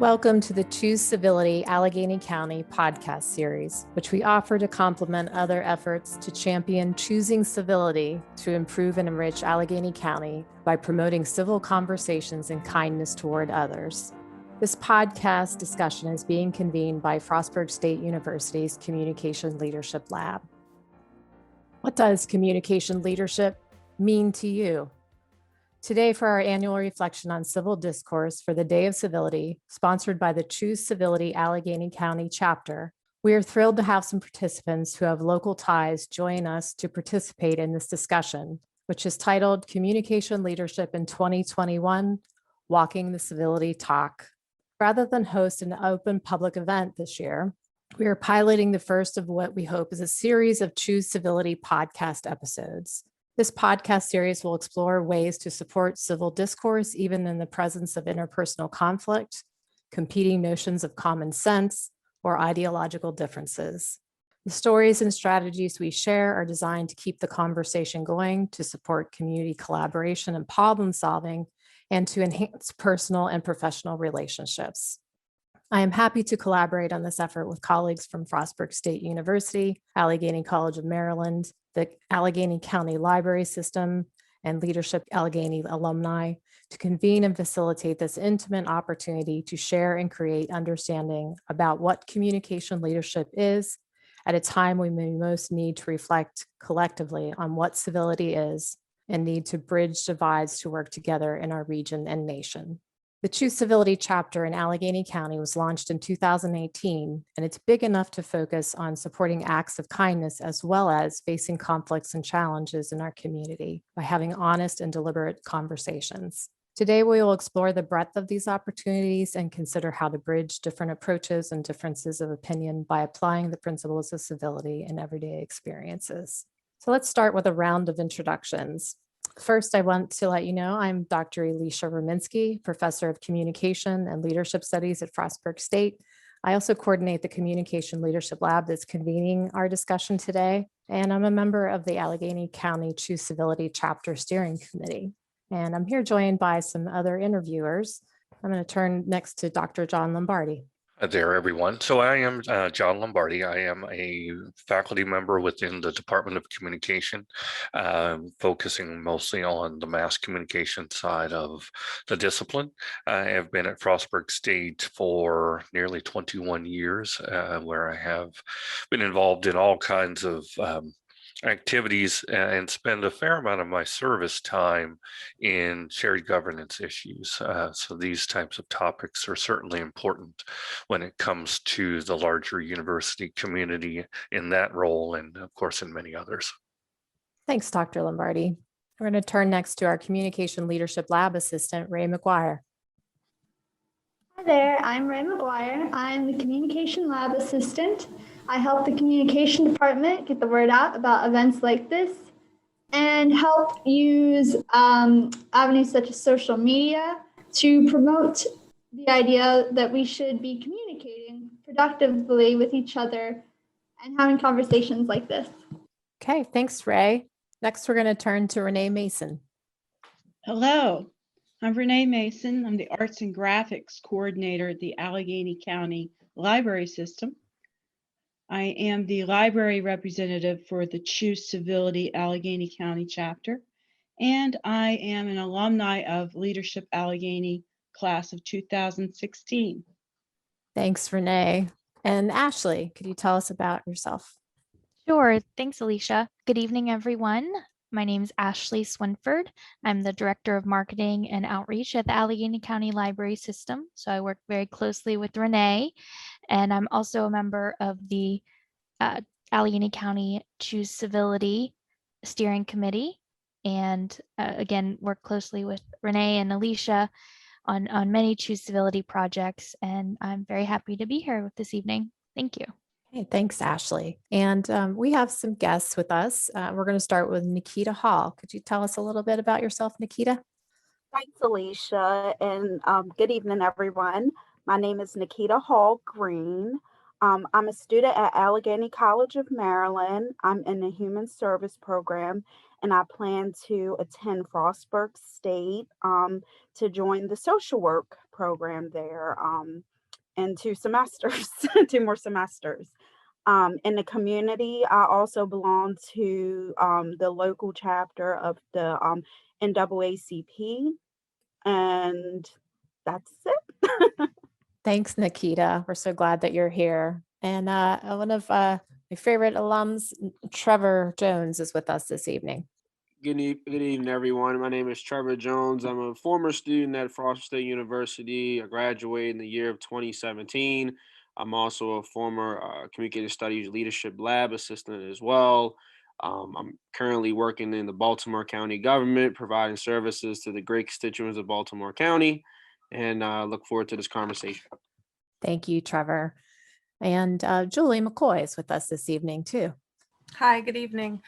Welcome to the Choose Civility Allegany County podcast series, which we offer to complement other efforts to champion choosing civility to improve and enrich Allegany County by promoting civil conversations and kindness toward others. This podcast discussion is being convened by Frostburg State University's Communication Leadership Lab. What does communication leadership mean to you? Today, for our annual reflection on civil discourse for the Day of Civility, sponsored by the Choose Civility Allegany County chapter, we are thrilled to have some participants who have local ties join us to participate in this discussion, which is titled Communication Leadership in 2021, Walking the Civility Talk. Rather than host an open public event this year, we are piloting the first of what we hope is a series of Choose Civility podcast episodes. This podcast series will explore ways to support civil discourse, even in the presence of interpersonal conflict, competing notions of common sense, or ideological differences. The stories and strategies we share are designed to keep the conversation going, to support community collaboration and problem solving, and to enhance personal and professional relationships. I am happy to collaborate on this effort with colleagues from Frostburg State University, Allegany College of Maryland, the Allegany County Library System, and Leadership Allegany alumni to convene and facilitate this intimate opportunity to share and create understanding about what communication leadership is at a time we may most need to reflect collectively on what civility is and need to bridge divides to work together in our region and nation. The Choose Civility chapter in Allegany County was launched in 2018, and it's big enough to focus on supporting acts of kindness as well as facing conflicts and challenges in our community by having honest and deliberate conversations. Today, we will explore the breadth of these opportunities and consider how to bridge different approaches and differences of opinion by applying the principles of civility in everyday experiences. So let's start with a round of introductions. First, I want to let you know I'm Dr. Alicia Rominski, Professor of Communication and Leadership Studies at Frostburg State. I also coordinate the Communication Leadership Lab that's convening our discussion today, and I'm a member of the Allegany County Choose Civility Chapter Steering Committee. And I'm here joined by some other interviewers. I'm going to turn next to Dr. John Lombardi. Hi there, everyone. So I am John Lombardi. I am a faculty member within the Department of Communication, focusing mostly on the mass communication side of the discipline. I have been at Frostburg State for nearly 21 years, where I have been involved in all kinds of activities and spend a fair amount of my service time in shared governance issues. So these types of topics are certainly important when it comes to the larger university community in that role, and of course in many others. Thanks, Dr. Lombardi. We're going to turn next to our Communication Leadership Lab assistant, Ray McGuire. Hi there, I'm Ray McGuire. I'm the Communication Lab assistant. I help the communication department get the word out about events like this and help use avenues such as social media to promote the idea that we should be communicating productively with each other and having conversations like this. Okay, thanks, Ray. Next, we're going to turn to Renee Mason. Hello, I'm Renee Mason. I'm the Arts and Graphics Coordinator at the Allegany County Library System. I am the library representative for the Choose Civility Allegany County chapter, and I am an alumni of Leadership Allegany class of 2016. Thanks, Renee. And Ashley, could you tell us about yourself? Sure. Thanks, Alicia. Good evening, everyone. My name is Ashley Swinford. I'm the Director of Marketing and Outreach at the Allegany County Library System. So I work very closely with Renee, and I'm also a member of the Allegany County Choose Civility Steering Committee. And again, work closely with Renee and Alicia on many Choose Civility projects. And I'm very happy to be here this evening. Thank you. Hey, thanks, Ashley. And we have some guests with us. We're going to start with Nikita Hall. Could you tell us a little bit about yourself, Nikita? Thanks, Alicia, and good evening, everyone. My name is Nikita Hall Green. I'm a student at Allegany College of Maryland. I'm in the Human Service program, and I plan to attend Frostburg State to join the social work program there. in 2 semesters, 2 more semesters. In the community, I also belong to the local chapter of the NAACP, and that's it. Thanks, Nikita. We're so glad that you're here. And one of my favorite alums, Trevor Jones, is with us this evening. Good evening, everyone. My name is Trevor Jones. I'm a former student at Frost State University. I graduated in the year of 2017. I'm also a former Communicative Studies Leadership Lab assistant as well. I'm currently working in the Baltimore County government, providing services to the great constituents of Baltimore County, and look forward to this conversation. Thank you, Trevor. And Julie McCoy is with us this evening, too. Hi, good evening.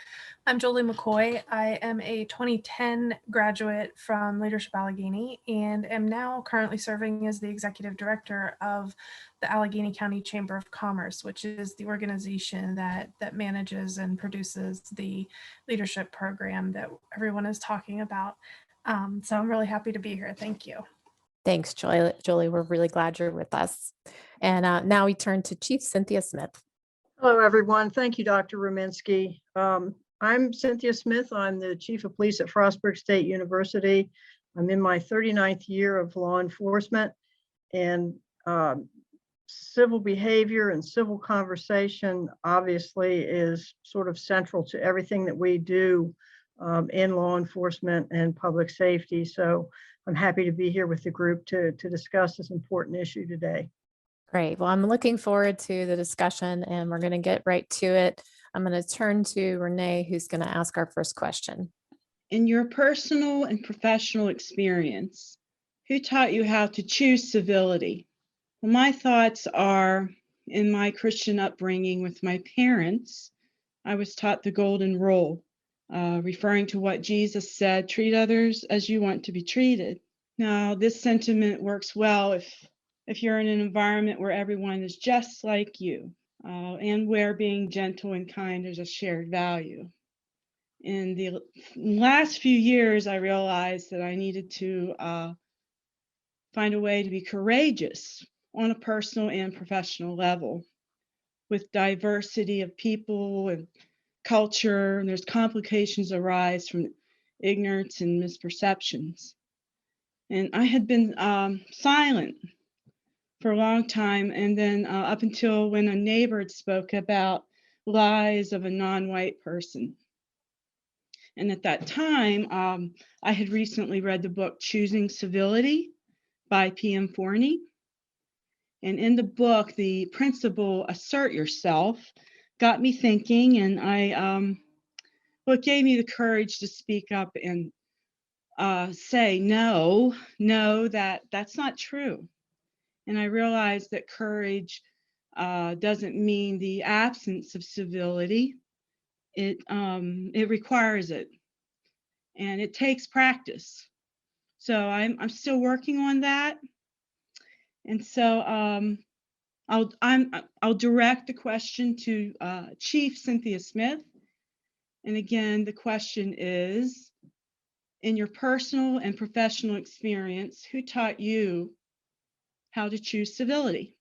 I'm Jolie McCoy. I am a 2010 graduate from Leadership Allegheny and am now currently serving as the executive director of the Allegany County Chamber of Commerce, which is the organization that manages and produces the leadership program that everyone is talking about. So I'm really happy to be here. Thank you. Thanks, Julie. We're really glad you're with us. And now we turn to Chief Cynthia Smith. Hello, everyone. Thank you, Dr. Ruminski. I'm Cynthia Smith. I'm the Chief of Police at Frostburg State University. I'm in my 39th year of law enforcement, and civil behavior and civil conversation obviously is sort of central to everything that we do in law enforcement and public safety. So I'm happy to be here with the group to discuss this important issue today. Great. Well, I'm looking forward to the discussion, and we're going to get right to it. I'm going to turn to Renee, who's going to ask our first question. In your personal and professional experience, who taught you how to choose civility? Well, my thoughts are in my Christian upbringing with my parents, I was taught the golden rule, referring to what Jesus said, treat others as you want to be treated. Now, this sentiment works well if you're in an environment where everyone is just like you, and where being gentle and kind is a shared value. In the last few years, I realized that I needed to find a way to be courageous on a personal and professional level. With diversity of people and culture, and there's complications arise from ignorance and misperceptions. And I had been silent for a long time, and then up until when a neighbor spoke about lies of a non-white person. And at that time, I had recently read the book Choosing Civility by P.M. Forney. And in the book, the principle, assert yourself, got me thinking, and it gave me the courage to speak up and say, no, that's not true. And I realized that courage doesn't mean the absence of civility. It requires it, and it takes practice. So I'm still working on that. And so I'll direct the question to Chief Cynthia Smith. And again, the question is, in your personal and professional experience, who taught you how to choose civility?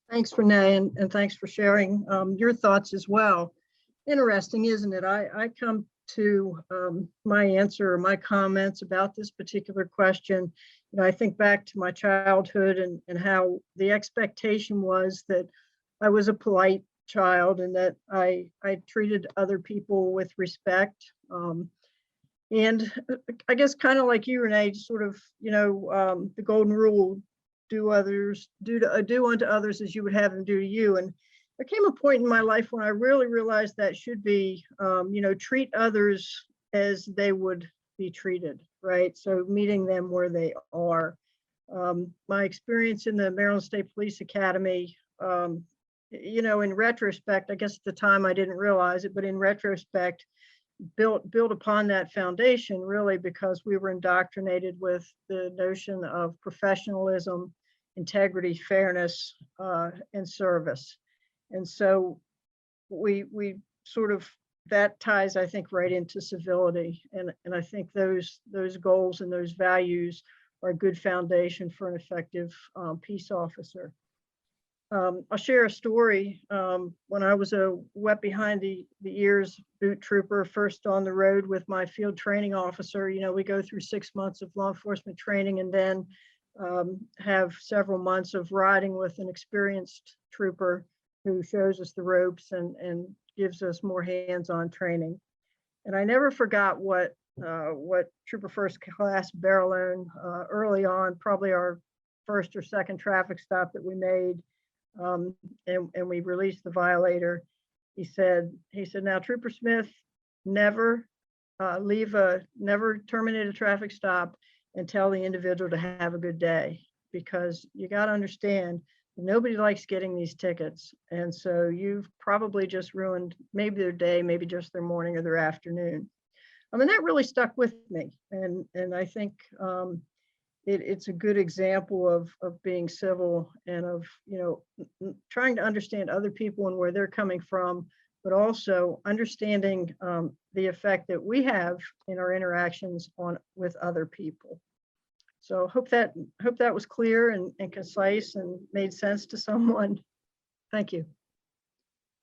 Thanks, Renee, and thanks for sharing your thoughts as well. Interesting, isn't it? I come to my answer or my comments about this particular question. I think back to my childhood and how the expectation was that I was a polite child and that I treated other people with respect. And I guess kind of like you, Renee, sort of, the golden rule, do unto others as you would have them do to you. And there came a point in my life when I really realized that should be, treat others as they would be treated, right? So meeting them where they are. My experience in the Maryland State Police Academy, in retrospect, I guess at the time I didn't realize it, but in retrospect, built upon that foundation, really, because we were indoctrinated with the notion of professionalism, integrity, fairness, and service. And so we sort of, that ties, I think, right into civility. And I think those goals and those values are a good foundation for an effective peace officer. I'll share a story. When I was a wet behind the ears boot trooper, first on the road with my field training officer, we go through 6 months of law enforcement training and then have several months of riding with an experienced trooper who shows us the ropes and gives us more hands-on training. And I never forgot what Trooper First Class Barrelone early on, probably our first or second traffic stop that we made, and we released the violator. He said, now Trooper Smith, never never terminate a traffic stop and tell the individual to have a good day, because you got to understand nobody likes getting these tickets. And so you've probably just ruined maybe their day, maybe just their morning or their afternoon. I mean, that really stuck with me. And I think it's a good example of being civil and of, trying to understand other people and where they're coming from, but also understanding the effect that we have in our interactions with other people. So hope that was clear and concise and made sense to someone. Thank you.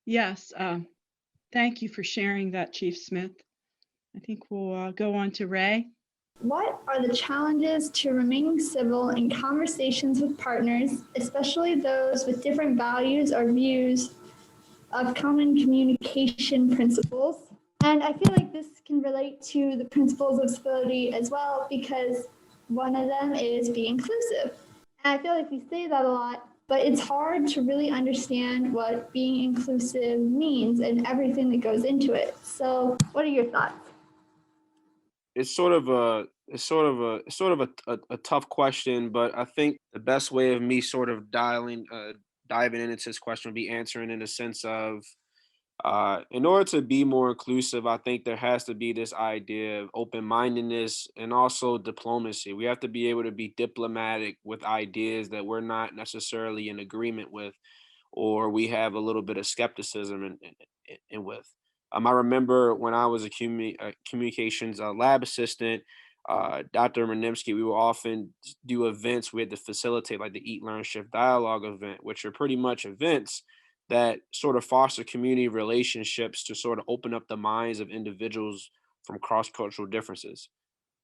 Yes, thank you for sharing that, Chief Smith. I think we'll go on to Ray. What are the challenges to remaining civil in conversations with partners, especially those with different values or views of common communication principles? And I feel like this can relate to the principles of civility as well, because one of them is be inclusive. And I feel like we say that a lot, but it's hard to really understand what being inclusive means and everything that goes into it. So what are your thoughts? It's sort of a tough question, but I think the best way of me sort of diving into this question would be answering in the sense of, in order to be more inclusive, I think there has to be this idea of open-mindedness and also diplomacy. We have to be able to be diplomatic with ideas that we're not necessarily in agreement with, or we have a little bit of skepticism in with. I remember when I was a communications lab assistant, Dr. Manimsky, we would often do events. We had to facilitate like the Eat, Learn, Shift Dialogue event, which are pretty much events that sort of foster community relationships to sort of open up the minds of individuals from cross-cultural differences.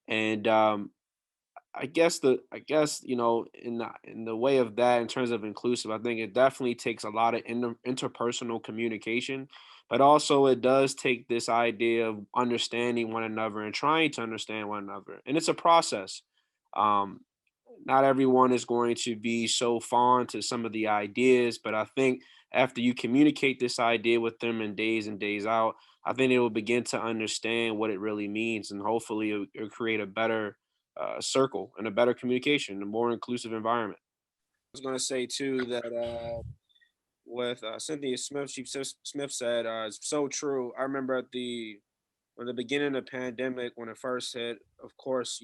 And I guess in the way of that, in terms of inclusive, I think it definitely takes a lot of interpersonal communication, but also it does take this idea of understanding one another and trying to understand one another. And it's a process. Not everyone is going to be so fond to some of the ideas, but I think after you communicate this idea with them in days and days out, I think they will begin to understand what it really means, and hopefully it'll create a better circle and a better communication, a more inclusive environment. I was going to say too that with Cynthia Smith, Chief Smith said, it's so true. I remember at the beginning of the pandemic, when it first hit, of course,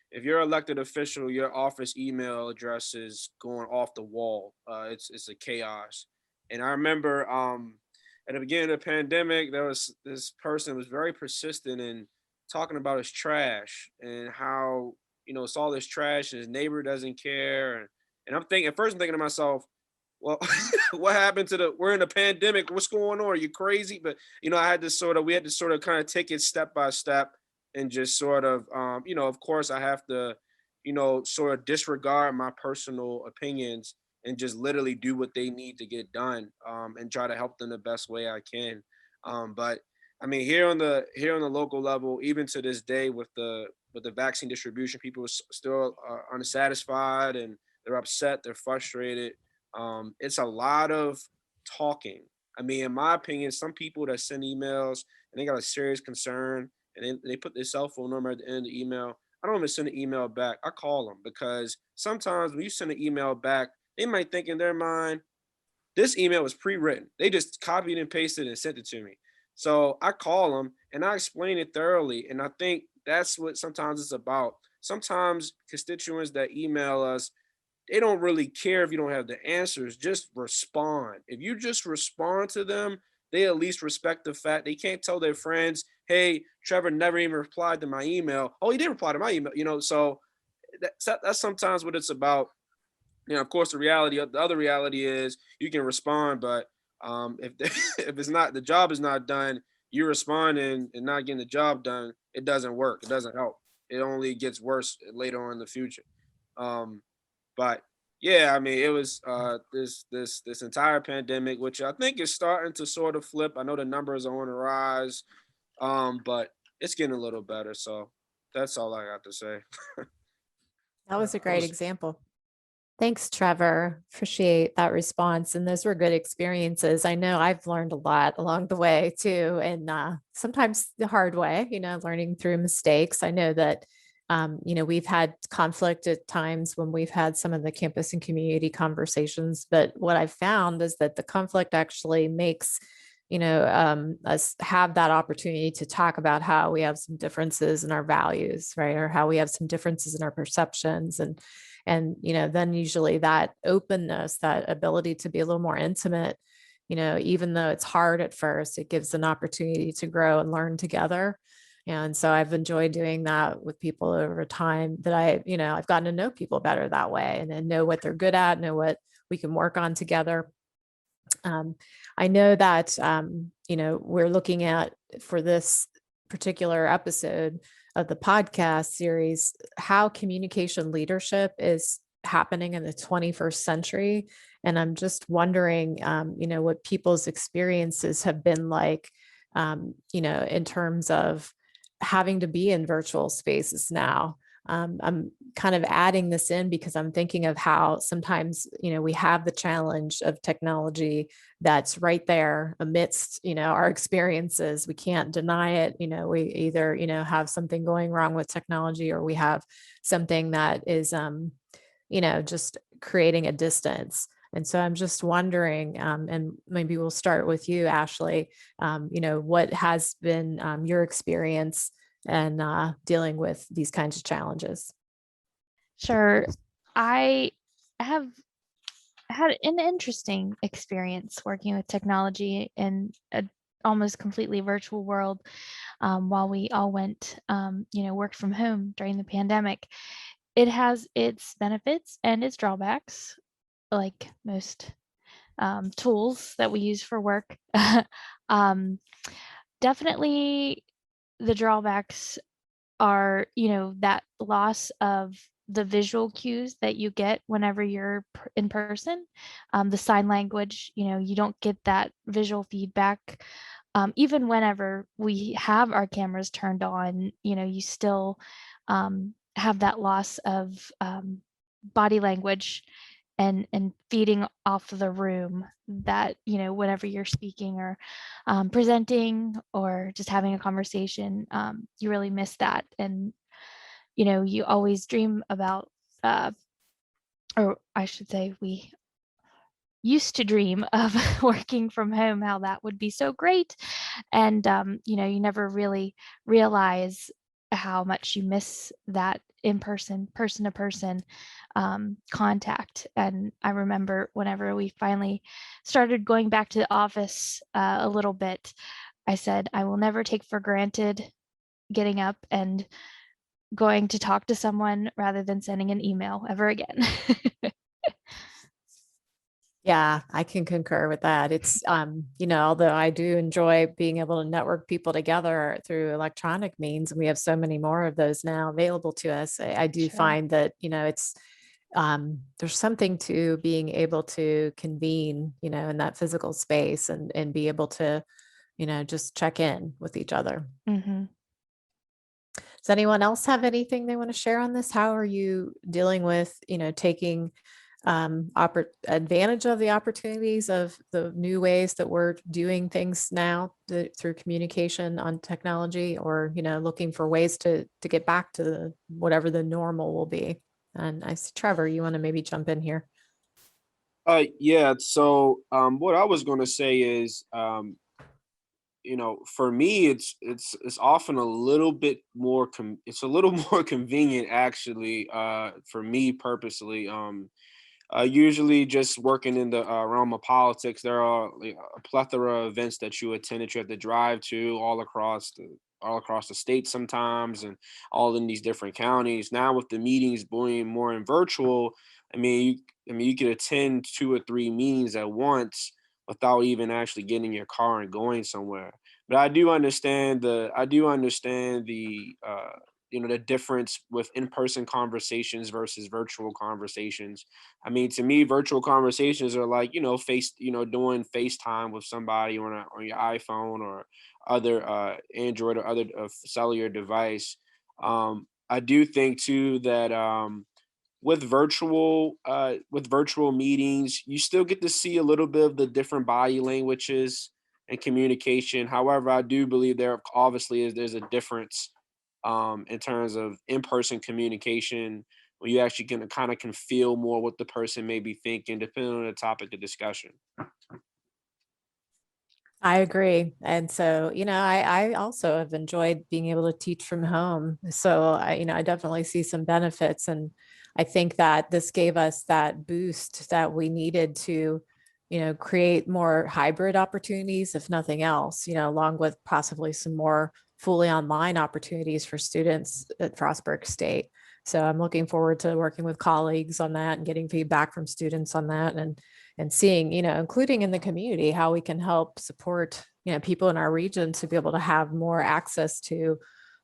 if you're an elected official, your office email address is going off the wall. It's a chaos. And I remember at the beginning of the pandemic, there was this person who was very persistent in talking about his trash and how, it's all this trash and his neighbor doesn't care. And I'm thinking to myself, well, what happened we're in a pandemic. What's going on? Are you crazy? But, we had to sort of kind of take it step by step and just sort of, of course I have to, sort of disregard my personal opinions and just literally do what they need to get done, and try to help them the best way I can. But I mean, here on the local level, even to this day with the vaccine distribution, people are still unsatisfied and they're upset, they're frustrated. It's a lot of talking. I mean, in my opinion, some people that send emails and they got a serious concern and they put their cell phone number at the end of the email, I don't even send an email back. I call them, because sometimes when you send an email back, they might think in their mind, this email was pre-written. They just copied and pasted and sent it to me. So I call them and I explain it thoroughly. And I think that's what sometimes it's about. Sometimes constituents that email us, they don't really care if you don't have the answers. Just respond. If you just respond to them, they at least respect the fact they can't tell their friends, hey, Trevor never even replied to my email. Oh, he did reply to my email, So that's sometimes what it's about. Of course, the other reality is you can respond, but if if it's not, the job is not done, you responding and not getting the job done, it doesn't work. It doesn't help. It only gets worse later on in the future. But yeah, I mean, it was this entire pandemic, which I think is starting to sort of flip. I know the numbers are on the rise, but it's getting a little better. So that's all I got to say. That was a great example. Thanks, Trevor. Appreciate that response. And those were good experiences. I know I've learned a lot along the way too. And sometimes the hard way, learning through mistakes. I know that, we've had conflict at times when we've had some of the campus and community conversations. But what I've found is that the conflict actually makes, us have that opportunity to talk about how we have some differences in our values, right? Or how we have some differences in our perceptions. And then usually that openness, that ability to be a little more intimate, even though it's hard at first, it gives an opportunity to grow and learn together. And so I've enjoyed doing that with people over time that I've gotten to know people better that way, and then know what they're good at, know what we can work on together. I know that, we're looking at, for this particular episode of the podcast series, how communication leadership is happening in the 21st century. And I'm just wondering, what people's experiences have been like, in terms of having to be in virtual spaces now. I'm kind of adding this in because I'm thinking of how sometimes, we have the challenge of technology that's right there amidst, our experiences. We can't deny it. We either, have something going wrong with technology, or we have something that is, just creating a distance. And so I'm just wondering, and maybe we'll start with you, Ashley, what has been your experience and dealing with these kinds of challenges? Sure. I have had an interesting experience working with technology in an almost completely virtual world, while we all worked from home during the pandemic. It has its benefits and its drawbacks, like most tools that we use for work. Definitely the drawbacks are, that loss of the visual cues that you get whenever you're in person. The sign language, you don't get that visual feedback. Even whenever we have our cameras turned on, you still have that loss of body language and feeding off of the room, that whenever you're speaking or presenting or just having a conversation, you really miss that. And you always dream about, or I should say we used to dream of working from home, how that would be so great. And you never really realize how much you miss that person to person contact. And I remember whenever we finally started going back to the office a little bit, I said, I will never take for granted getting up and going to talk to someone rather than sending an email ever again. Yeah, I can concur with that. It's, although I do enjoy being able to network people together through electronic means, and we have so many more of those now available to us, I do Sure. find that, it's, there's something to being able to convene, in that physical space and be able to, just check in with each other. Mm-hmm. Does anyone else have anything they want to share on this? How are you dealing with, taking advantage of the opportunities of the new ways that we're doing things now through communication on technology, or, looking for ways to get back to whatever the normal will be? And I see Trevor, you want to maybe jump in here? Yeah. So what I was going to say is, for me, it's often a little bit more it's a little more convenient, actually, for me purposely. Usually just working in the realm of politics, there are a plethora of events that you attend that you have to drive to all across all across the state sometimes, and all in these different counties. Now with the meetings being more in virtual, you could attend 2 or 3 meetings at once without even actually getting in your car and going somewhere. But I do understand the difference with in-person conversations versus virtual conversations. I mean, to me, virtual conversations are like, doing FaceTime with somebody on your iPhone or other Android or other cellular device. I do think too that with virtual meetings, you still get to see a little bit of the different body languages and communication. However, I do believe there's a difference in terms of in-person communication, where you actually can feel more what the person may be thinking, depending on the topic of discussion. I agree. And so, I also have enjoyed being able to teach from home. So I definitely see some benefits. And I think that this gave us that boost that we needed to, create more hybrid opportunities, if nothing else, along with possibly some more fully online opportunities for students at Frostburg State. So I'm looking forward to working with colleagues on that and getting feedback from students on that, and seeing, including in the community, how we can help support, people in our region to be able to have more access to,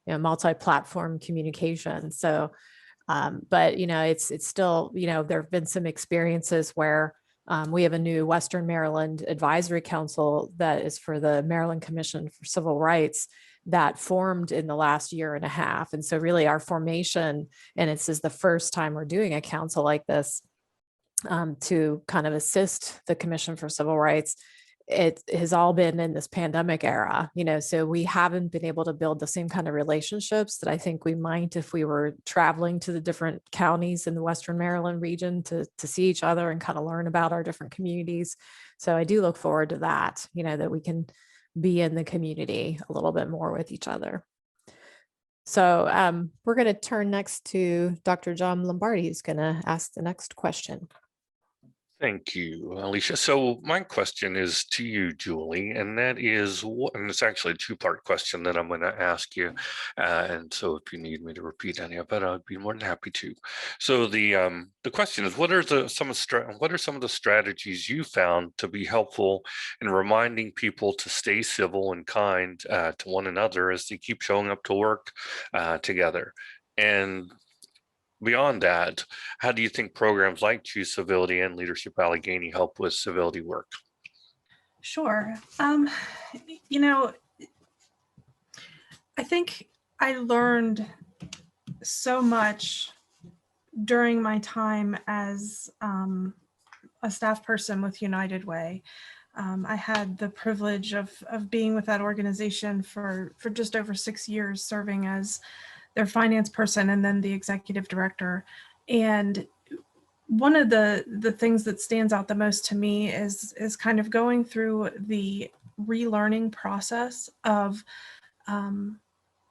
multi-platform communication. So, but, it's still, there have been some experiences where we have a new Western Maryland Advisory Council that is for the Maryland Commission for Civil Rights that formed in the last year and a half. And so really our formation, and this is the first time we're doing a council like this, to kind of assist the Commission for Civil Rights. It has all been in this pandemic era, so we haven't been able to build the same kind of relationships that I think we might if we were traveling to the different counties in the Western Maryland region to see each other and kind of learn about our different communities. So I do look forward to that, that we can be in the community a little bit more with each other. So we're going to turn next to Dr. John Lombardi, who's going to ask the next question. Thank you, Alicia. So my question is to you, Julie, and that is, and it's actually a two-part question that I'm going to ask you. And so if you need me to repeat any of it, I'd be more than happy to. So the question is, what are some of the strategies you found to be helpful in reminding people to stay civil and kind to one another as they keep showing up to work together? And beyond that, how do you think programs like Choose Civility and Leadership Allegany help with civility work? Sure. I think I learned so much during my time as a staff person with United Way. I had the privilege of being with that organization for just over 6 years, serving as their finance person and then the executive director. And one of the things that stands out the most to me is kind of going through the relearning process of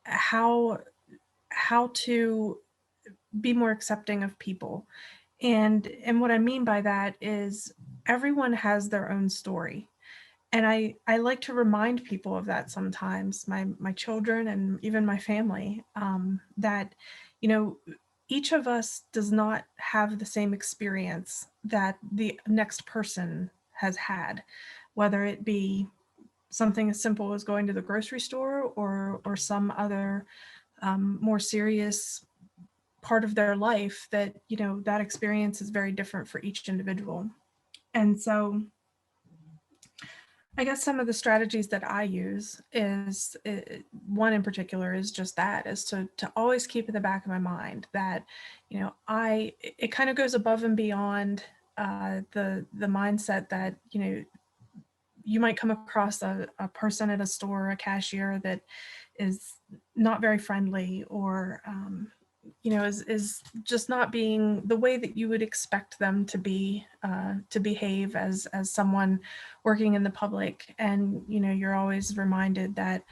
how to be more accepting of people. And what I mean by that is everyone has their own story. And I like to remind people of that sometimes, my children and even my family, that, each of us does not have the same experience that the next person has had, whether it be something as simple as going to the grocery store or some other more serious part of their life that, that experience is very different for each individual. And so I guess some of the strategies that I use is one in particular is just that, is to always keep in the back of my mind that, it kind of goes above and beyond the mindset that, you might come across a person at a store, a cashier that is not very friendly or, is just not being the way that you would expect them to be, to behave as someone working in the public. And, you're always reminded that,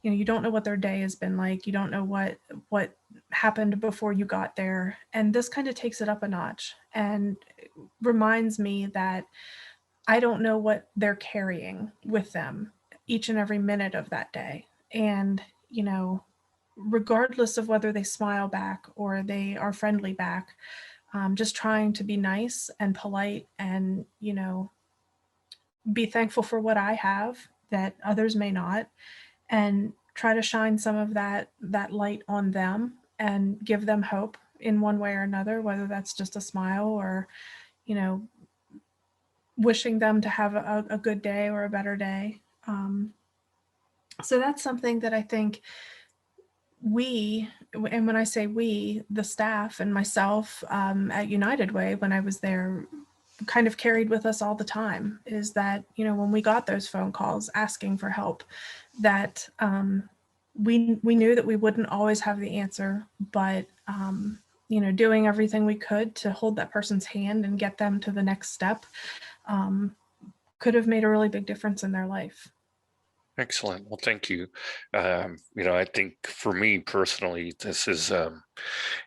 you don't know what their day has been like. You don't know what happened before you got there. And this kind of takes it up a notch and reminds me that I don't know what they're carrying with them each and every minute of that day. And, regardless of whether they smile back or they are friendly back, just trying to be nice and polite and, be thankful for what I have that others may not, and try to shine some of that light on them and give them hope in one way or another, whether that's just a smile or, wishing them to have a good day or a better day. So that's something that I think and when I say we, the staff and myself at United Way, when I was there, kind of carried with us all the time, is that, when we got those phone calls asking for help, that we knew that we wouldn't always have the answer, but doing everything we could to hold that person's hand and get them to the next step could have made a really big difference in their life. Excellent. Well, thank you. I think for me personally, this is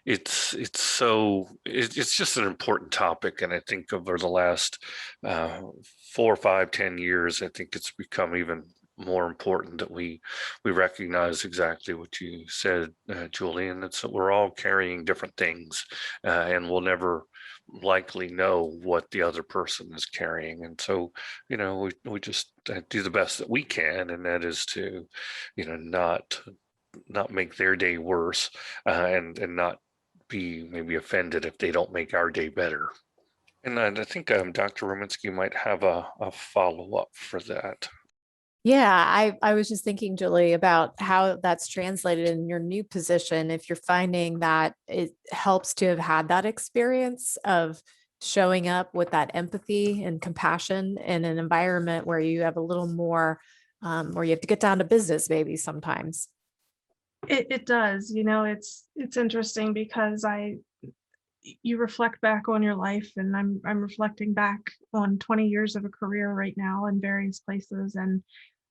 it's just an important topic, and I think over the last 4, 5, 10 years, I think it's become even more important that we recognize exactly what you said, Julie, and it's that we're all carrying different things, and we'll never likely know what the other person is carrying. And so, we just do the best that we can, and that is to, not make their day worse, and not be maybe offended if they don't make our day better. And I think Dr. Ruminski might have a follow-up for that. Yeah, I was just thinking, Julie, about how that's translated in your new position. If you're finding that it helps to have had that experience of showing up with that empathy and compassion in an environment where you have a little more, where you have to get down to business maybe sometimes. It does, it's interesting because you reflect back on your life, and I'm reflecting back on 20 years of a career right now in various places, and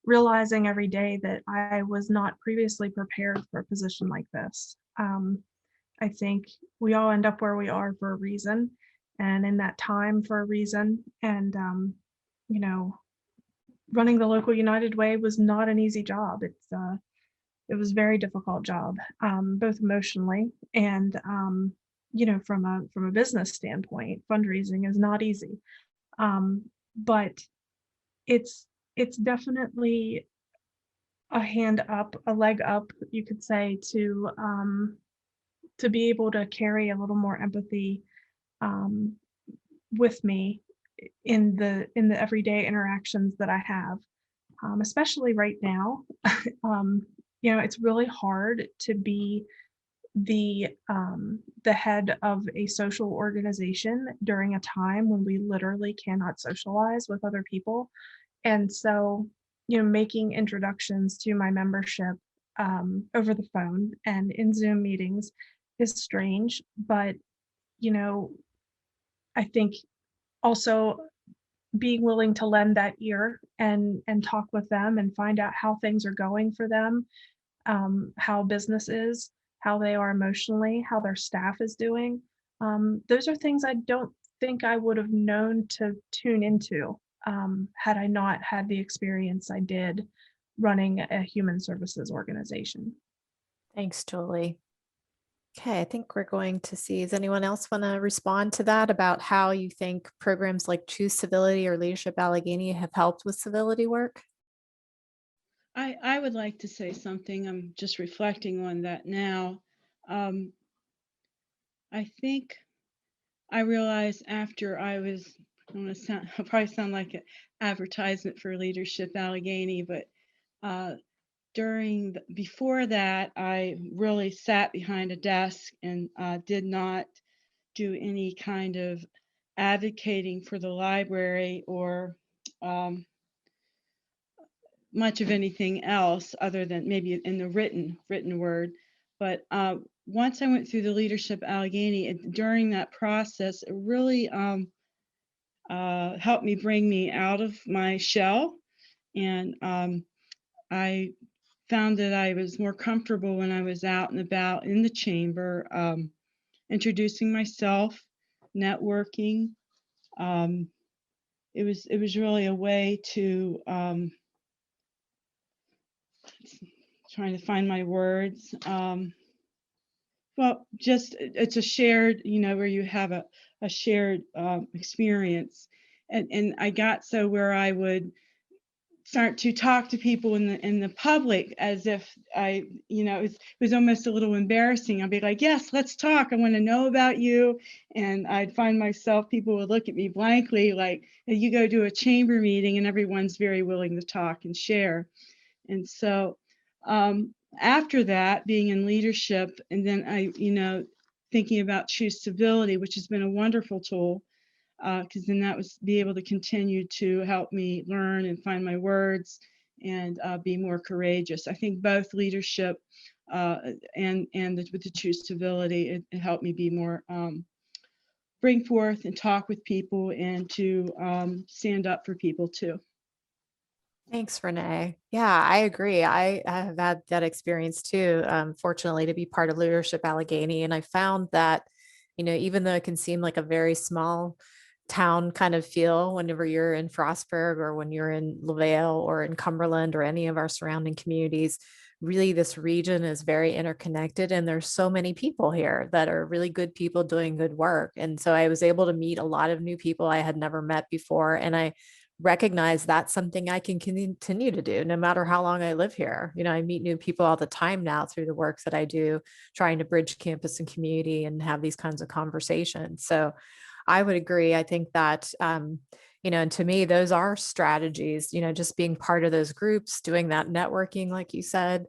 realizing every day that I was not previously prepared for a position like this. I think we all end up where we are for a reason, and in that time for a reason. And, running the local United Way was not an easy job. It was a very difficult job, both emotionally and, from a business standpoint. Fundraising is not easy, but it's definitely a hand up, a leg up, you could say, to be able to carry a little more empathy with me in the everyday interactions that I have, especially right now. It's really hard to be the head of a social organization during a time when we literally cannot socialize with other people. And so, making introductions to my membership over the phone and in Zoom meetings is strange, but, I think also being willing to lend that ear and talk with them and find out how things are going for them, how business is, how they are emotionally, how their staff is doing. Those are things I don't think I would have known to tune into had I not had the experience I did running a human services organization. Thanks, Julie. Okay, I think we're going to see, does anyone else want to respond to that about how you think programs like Choose Civility or Leadership Allegheny have helped with civility work? I would like to say something. I'm just reflecting on that now. I think I realized after I'll probably sound like an advertisement for Leadership Allegheny, but before that, I really sat behind a desk and did not do any kind of advocating for the library or much of anything else other than maybe in the written word. But once I went through the Leadership Allegheny, during that process, it really helped me bring me out of my shell. And I found that I was more comfortable when I was out and about in the chamber, introducing myself, networking. It was really a way to trying to find my words. Well, just it's a shared, where you have a shared experience. And I got so where I would start to talk to people in the public as if it was almost a little embarrassing. I'd be like, yes, let's talk. I want to know about you. And I'd find myself, people would look at me blankly, like you go to a chamber meeting and everyone's very willing to talk and share. And so after that, being in leadership, and then I, thinking about Choose Civility, which has been a wonderful tool, because then that was be able to continue to help me learn and find my words and be more courageous. I think both leadership with the Choose Civility, it helped me be more, bring forth and talk with people and to stand up for people too. Thanks, Renee. Yeah, I agree. I have had that experience too, fortunately, to be part of Leadership Allegany. And I found that, even though it can seem like a very small town kind of feel whenever you're in Frostburg or when you're in LaVale or in Cumberland or any of our surrounding communities, really this region is very interconnected. And there's so many people here that are really good people doing good work. And so I was able to meet a lot of new people I had never met before. And I recognize that's something I can continue to do no matter how long I live here. I meet new people all the time now through the work that I do, trying to bridge campus and community and have these kinds of conversations. So I would agree. I think that, and to me, those are strategies, just being part of those groups, doing that networking, like you said,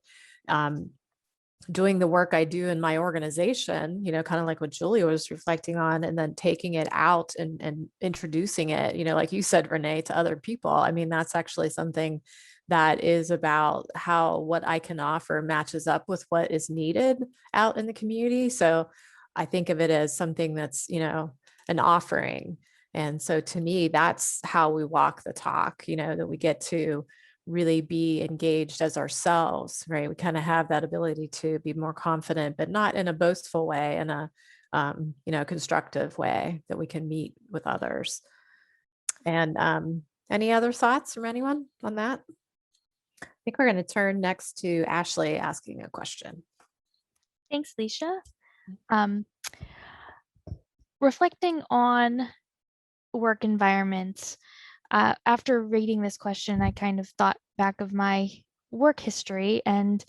doing the work I do in my organization, kind of like what Julia was reflecting on, and then taking it out and introducing it, like you said, Renee, to other people. I mean, that's actually something that is about how what I can offer matches up with what is needed out in the community. So I think of it as something that's, an offering. And so to me, that's how we walk the talk, that we get to really be engaged as ourselves, right? We kind of have that ability to be more confident, but not in a boastful way, in a, constructive way that we can meet with others. And any other thoughts from anyone on that? I think we're going to turn next to Ashley asking a question. Thanks, Leisha. Reflecting on work environments, after reading this question, I kind of thought back of my work history, and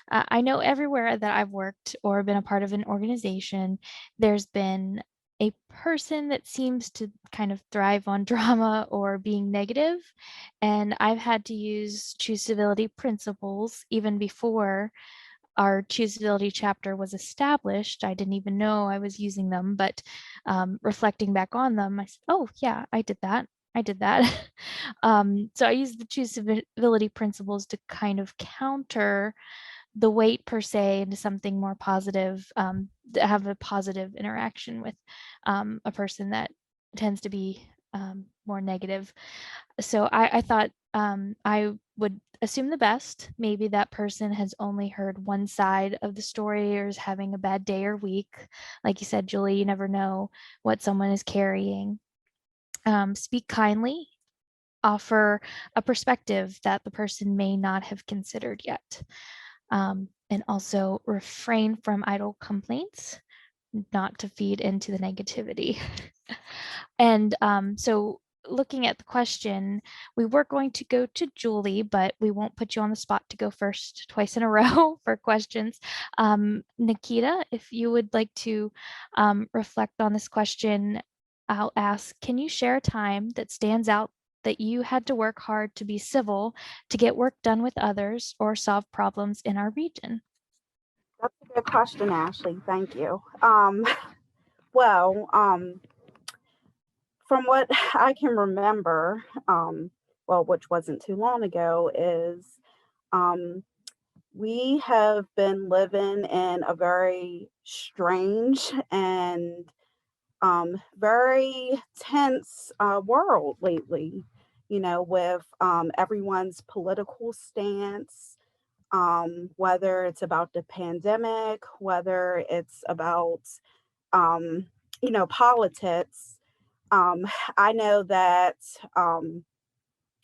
I know everywhere that I've worked or been a part of an organization, there's been a person that seems to kind of thrive on drama or being negative. And I've had to use Choose Civility principles even before our Choose Civility chapter was established. I didn't even know I was using them, but reflecting back on them, I said, oh yeah, I did that. So I used the Choose Civility principles to kind of counter the weight per se into something more positive, to have a positive interaction with a person that tends to be more negative. So I thought I would assume the best. Maybe that person has only heard one side of the story or is having a bad day or week. Like you said, Julie, you never know what someone is carrying. Speak kindly, offer a perspective that the person may not have considered yet. And also refrain from idle complaints, not to feed into the negativity. And so looking at the question, we were going to go to Julie, but we won't put you on the spot to go first twice in a row for questions. Nikita, if you would like to reflect on this question, I'll ask, can you share a time that stands out that you had to work hard to be civil to get work done with others or solve problems in our region? That's a good question, Ashley. Thank you. From what I can remember, which wasn't too long ago, is we have been living in a very strange and very tense world lately, with everyone's political stance, whether it's about the pandemic, whether it's about, politics. I know that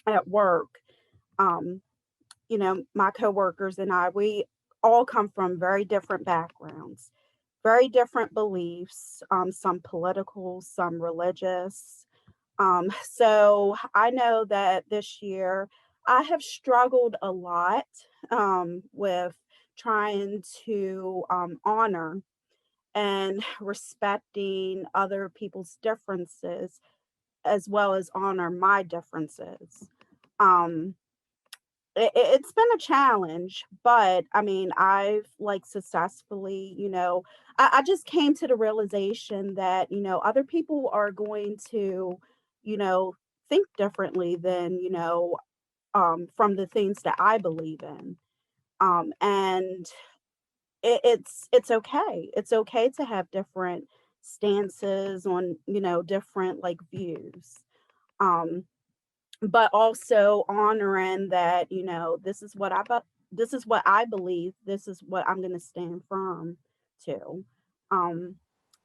at work, my coworkers and I, we all come from very different backgrounds, very different beliefs, some political, some religious. So I know that this year I have struggled a lot with trying to honor and respecting other people's differences as well as honor my differences. Um, it's been a challenge, but I mean, I've like successfully, I just came to the realization that, other people are going to, you know, think differently than, from the things that I believe in. And it's okay. It's okay to have different stances on, different like views. Um, but also honoring that, this is what I believe, this is what I'm going to stand firm to. Um,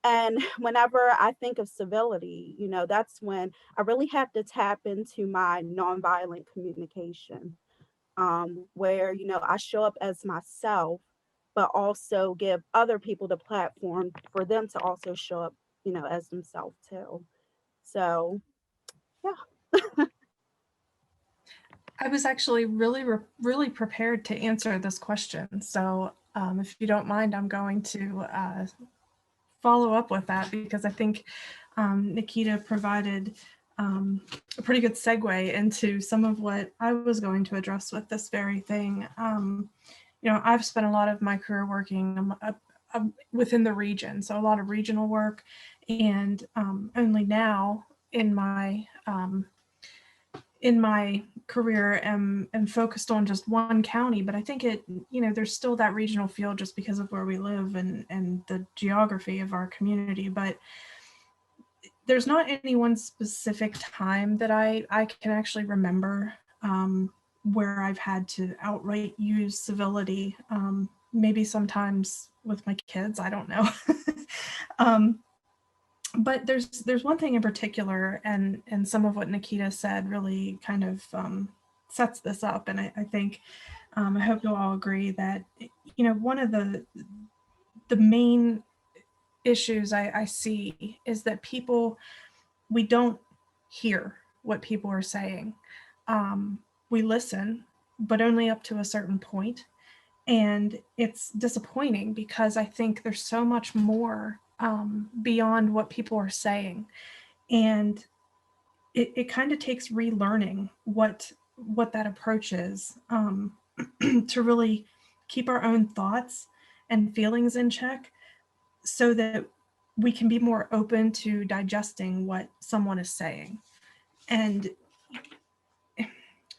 and whenever I think of civility, that's when I really have to tap into my nonviolent communication, where, I show up as myself, but also give other people the platform for them to also show up, as themselves too. So, yeah. I was actually really prepared to answer this question. So if you don't mind, I'm going to follow up with that, because I think Nikita provided a pretty good segue into some of what I was going to address with this very thing. I've spent a lot of my career working within the region, so a lot of regional work, and only now in my career am focused on just one county, but I think there's still that regional feel just because of where we live and the geography of our community. But there's not any one specific time that I can actually remember where I've had to outright use civility. Maybe sometimes with my kids, I don't know. But there's one thing in particular, and some of what Nikita said really kind of sets this up, and I think I hope you'll all agree that one of the main issues I see is that we don't hear what people are saying. We listen, but only up to a certain point, and it's disappointing because I think there's so much more beyond what people are saying, and it kind of takes relearning what that approach is, to really keep our own thoughts and feelings in check, so that we can be more open to digesting what someone is saying. And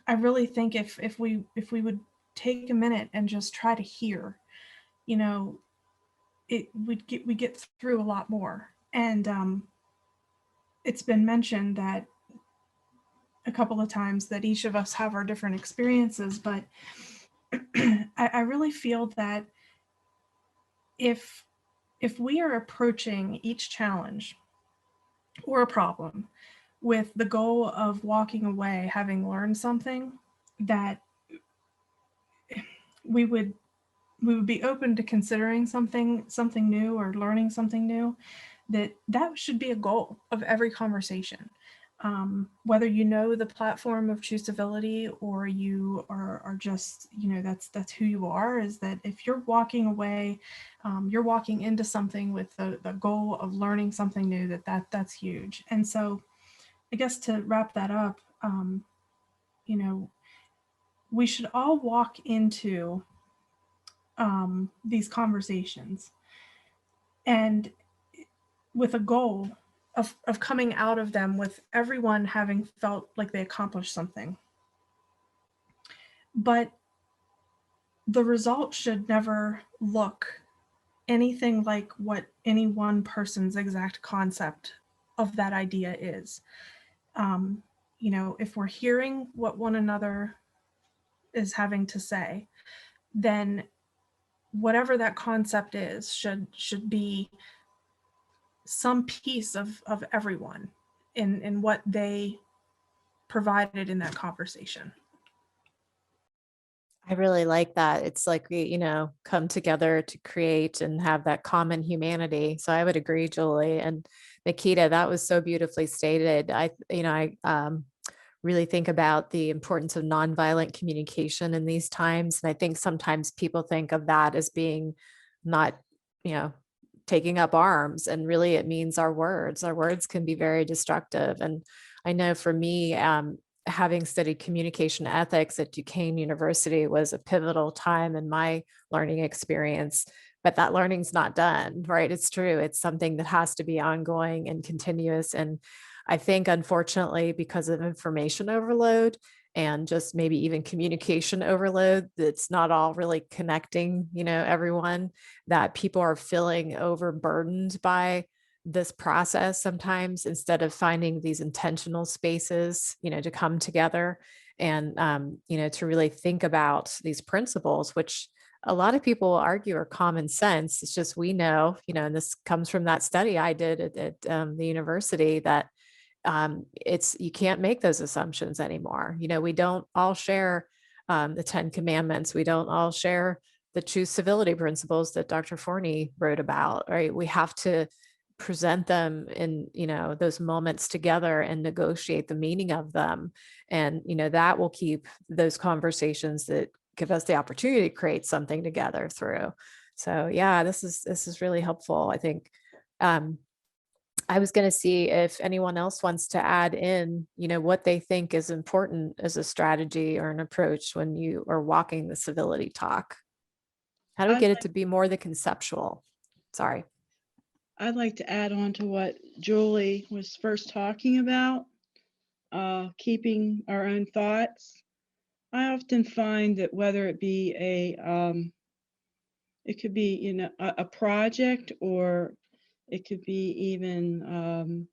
I really think if we would take a minute and just try to hear, we get through a lot more. And it's been mentioned that a couple of times that each of us have our different experiences, but I really feel that if we are approaching each challenge or a problem with the goal of walking away having learned something, that we would be open to considering something new or learning something new, that should be a goal of every conversation. Whether the platform of Choose Civility or you are just, that's who you are, is that if you're walking away, you're walking into something with the goal of learning something new, that's huge. And so I guess to wrap that up, we should all walk into these conversations and with a goal of coming out of them with everyone having felt like they accomplished something. But the result should never look anything like what any one person's exact concept of that idea is. If we're hearing what one another is having to say, then whatever that concept is should be some piece of everyone in what they provided in that conversation. I really like that. It's like we, come together to create and have that common humanity. So I would agree, Julie. And Nikita, that was so beautifully stated. I really think about the importance of nonviolent communication in these times. And I think sometimes people think of that as being not, taking up arms. And really it means our words. Our words can be very destructive. And I know for me, having studied communication ethics at Duquesne University was a pivotal time in my learning experience. But that learning's not done, right? It's true. It's something that has to be ongoing and continuous. And I think, unfortunately, because of information overload and just maybe even communication overload, that's not all really connecting, everyone, that people are feeling overburdened by this process sometimes, instead of finding these intentional spaces, to come together and, to really think about these principles, which a lot of people argue are common sense. It's just, we know, and this comes from that study I did at the university, that you can't make those assumptions anymore. We don't all share the 10 commandments. We don't all share the true civility principles that Dr. Forney wrote about, right? We have to present them in, those moments together and negotiate the meaning of them. And, that will keep those conversations that give us the opportunity to create something together through. So yeah, this is really helpful. I think, I was going to see if anyone else wants to add in, what they think is important as a strategy or an approach when you are walking the civility talk. How do we get it to be more the conceptual? Sorry. I'd like to add on to what Julie was first talking about, keeping our own thoughts. I often find that whether it be it could be, a project, or it could be even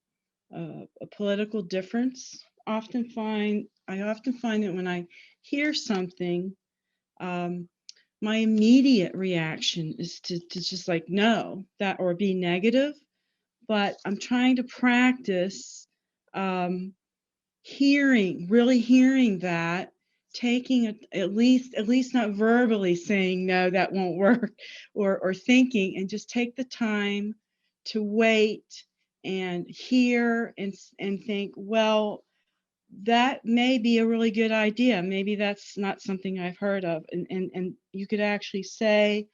a political difference. I often find that when I hear something, my immediate reaction is to just like no, that, or be negative. But I'm trying to practice really hearing that, taking it, at least not verbally saying no, that won't work, or thinking, and just take the time to wait and hear and think, well, that may be a really good idea. Maybe that's not something I've heard of. And you could actually say,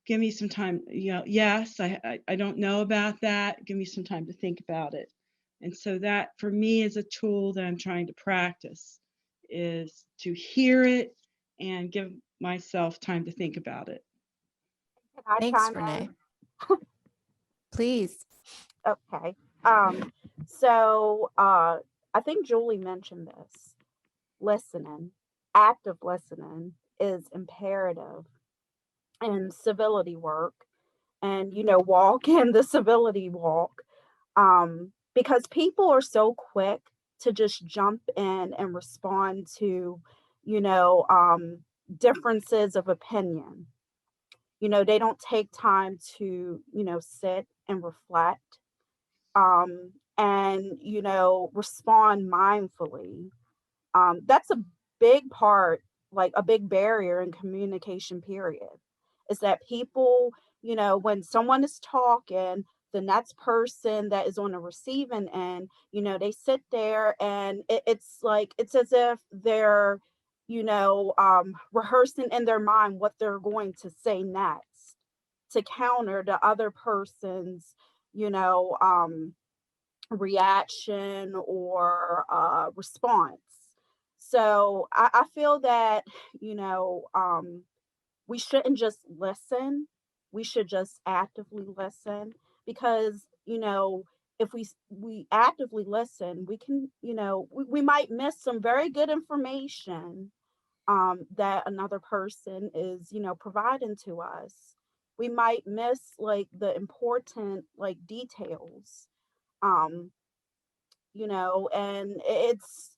give me some time, yes, I don't know about that. Give me some time to think about it. And so that for me is a tool that I'm trying to practice, is to hear it and give myself time to think about it. Thanks, Renee. Please. Okay. So I think Julie mentioned this. Listening, active listening is imperative in civility work, and walk in the civility walk, because people are so quick to just jump in and respond to differences of opinion. They don't take time to sit and reflect, and respond mindfully. That's a big part, like a big barrier in communication, period, is that people, when someone is talking, the next person that is on the receiving end, they sit there, and it's as if they're, rehearsing in their mind what they're going to say next to counter the other person's, reaction or response. So I feel that, we shouldn't just listen. We should just actively listen, because, if we actively listen, we can, we might miss some very good information that another person is, providing to us. We might miss like the important like details, and it's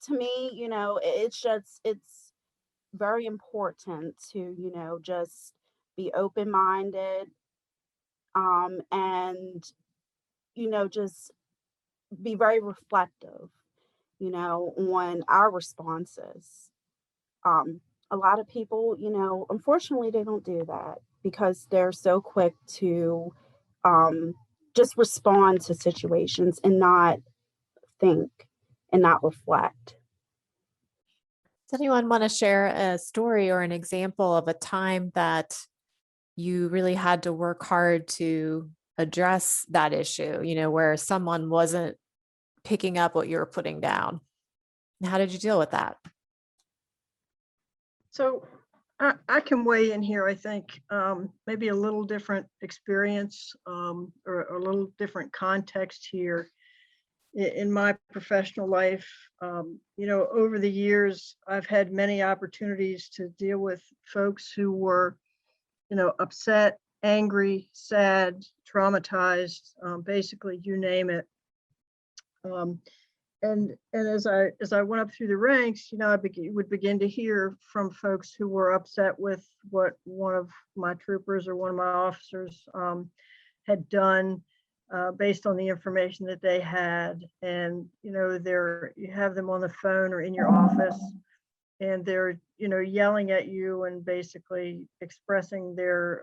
to me, it's very important to, just be open-minded, and, just be very reflective, on our responses. A lot of people, unfortunately, they don't do that because they're so quick to just respond to situations and not think and not reflect. Does anyone want to share a story or an example of a time that you really had to work hard to address that issue, where someone wasn't picking up what you were putting down? And how did you deal with that? So I can weigh in here, I think, maybe a little different experience or a little different context here in my professional life. Over the years, I've had many opportunities to deal with folks who were, upset, angry, sad, traumatized, basically, you name it. And as I went up through the ranks, I would begin to hear from folks who were upset with what one of my troopers or one of my officers had done based on the information that they had. And you have them on the phone or in your office, and they're yelling at you and basically expressing their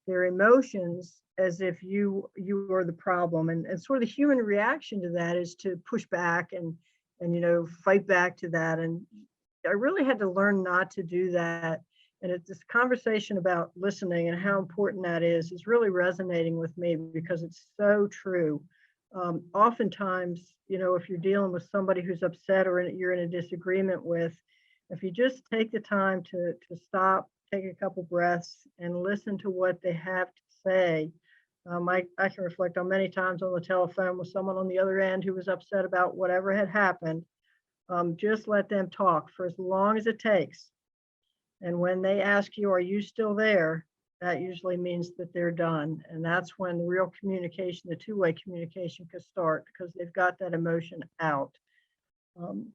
emotions as if you are the problem, and sort of the human reaction to that is to push back and fight back to that. And I really had to learn not to do that. And it's this conversation about listening and how important that is really resonating with me, because it's so true. Oftentimes, if you're dealing with somebody who's upset or you're in a disagreement with, if you just take the time to stop, take a couple breaths and listen to what they have to say. I can reflect on many times on the telephone with someone on the other end who was upset about whatever had happened. Just let them talk for as long as it takes. And when they ask you, are you still there? That usually means that they're done. And that's when the real communication, the two-way communication, can start, because they've got that emotion out.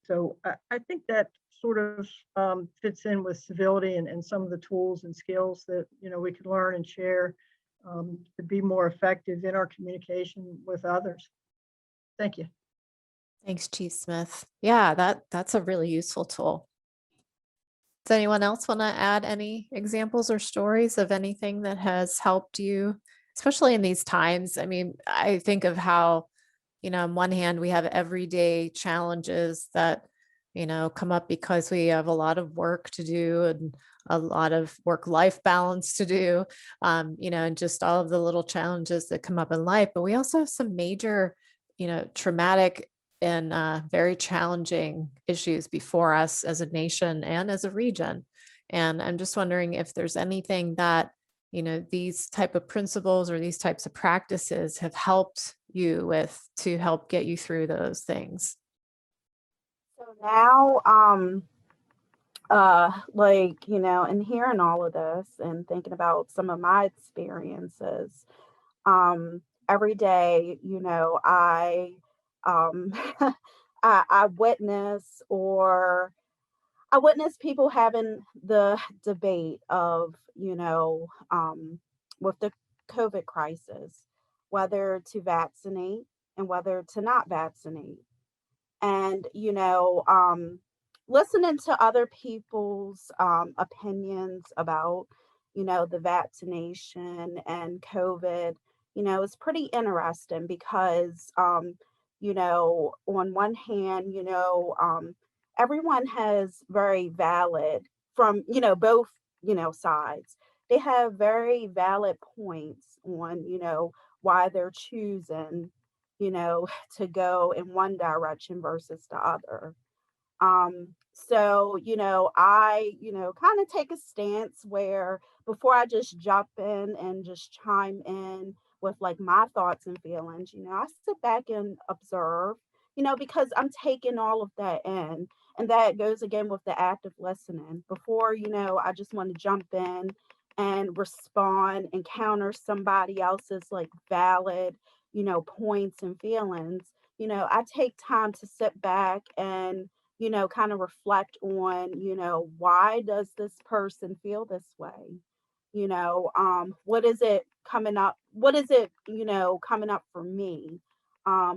So I think that sort of fits in with civility and some of the tools and skills that we can learn and share to be more effective in our communication with others. Thank you. Thanks, Chief Smith. Yeah, that's a really useful tool. Does anyone else want to add any examples or stories of anything that has helped you, especially in these times? I mean, I think of how, on one hand, we have everyday challenges that, come up because we have a lot of work to do and a lot of work-life balance to do, and just all of the little challenges that come up in life. But we also have some major, traumatic and very challenging issues before us as a nation and as a region. And I'm just wondering if there's anything that, these type of principles or these types of practices have helped you with to help get you through those things. So now, and hearing all of this and thinking about some of my experiences, every day, I witness people having the debate of, with the COVID crisis, whether to vaccinate and whether to not vaccinate. And, listening to other people's opinions about, the vaccination and COVID, is pretty interesting because, on one hand, everyone has very valid from, both, sides. They have very valid points on, why they're choosing, to go in one direction versus the other. So, I, kind of take a stance where before I just jump in and just chime in with like my thoughts and feelings, I sit back and observe, because I'm taking all of that in. And that goes again with the active listening. Before, I just want to jump in and respond and counter somebody else's like valid, points and feelings. I take time to sit back and, kind of reflect on, why does this person feel this way? What is it coming up? What is it, coming up for me? How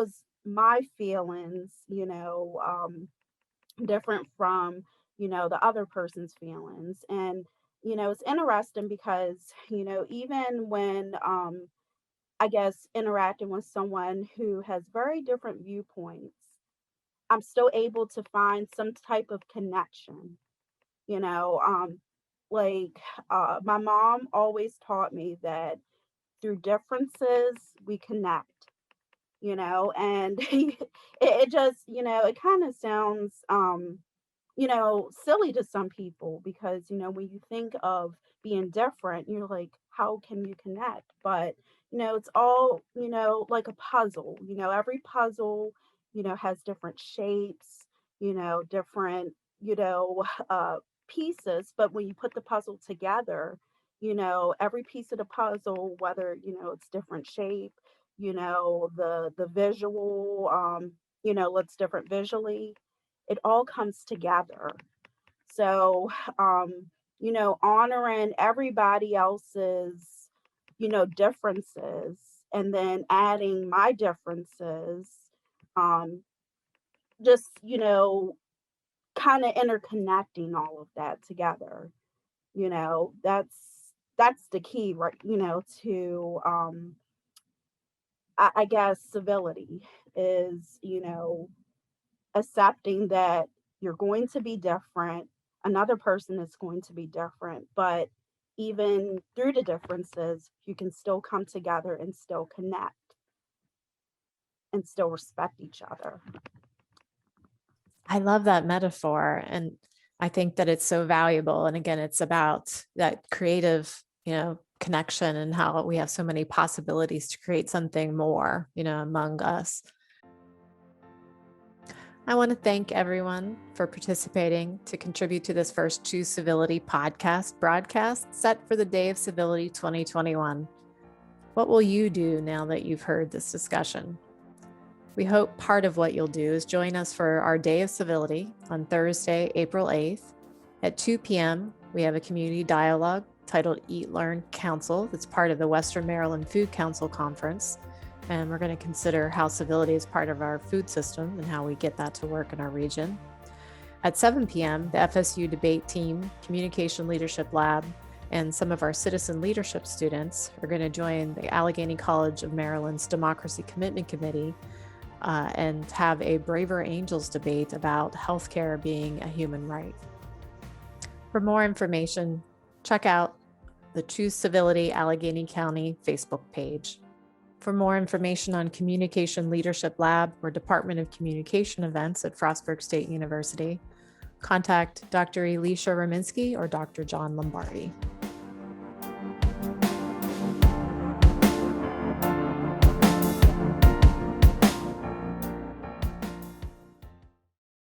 is my feelings, different from, the other person's feelings. And, it's interesting because, even when, I guess, interacting with someone who has very different viewpoints, I'm still able to find some type of connection, you know, um, my mom always taught me that through differences, we connect, and it just, it kind of sounds, silly to some people because, when you think of being different, you're like, how can you connect? But, it's all, like a puzzle, every puzzle, has different shapes, different, you know, uh, pieces. But when you put the puzzle together, every piece of the puzzle, whether, it's different shape, the visual, looks different visually, it all comes together. So, honoring everybody else's, differences and then adding my differences, um, just, kind of interconnecting all of that together, that's the key, right? To, I guess civility is, accepting that you're going to be different, another person is going to be different, but even through the differences, you can still come together and still connect and still respect each other. I love that metaphor. And I think that it's so valuable. And again, it's about that creative, connection and how we have so many possibilities to create something more, among us. I want to thank everyone for participating to contribute to this first Choose Civility podcast broadcast set for the Day of Civility 2021. What will you do now that you've heard this discussion? We hope part of what you'll do is join us for our Day of Civility on Thursday, April 8th. At 2 p.m., we have a community dialogue titled Eat, Learn, Council that's part of the Western Maryland Food Council Conference. And we're going to consider how civility is part of our food system and how we get that to work in our region. At 7 p.m., the FSU debate team, Communication Leadership Lab, and some of our citizen leadership students are going to join the Allegany College of Maryland's Democracy Commitment Committee and have a Braver Angels debate about healthcare being a human right. For more information, check out the Choose Civility Allegany County Facebook page. For more information on Communication Leadership Lab or Department of Communication events at Frostburg State University, contact Dr. Elisha Raminsky or Dr. John Lombardi.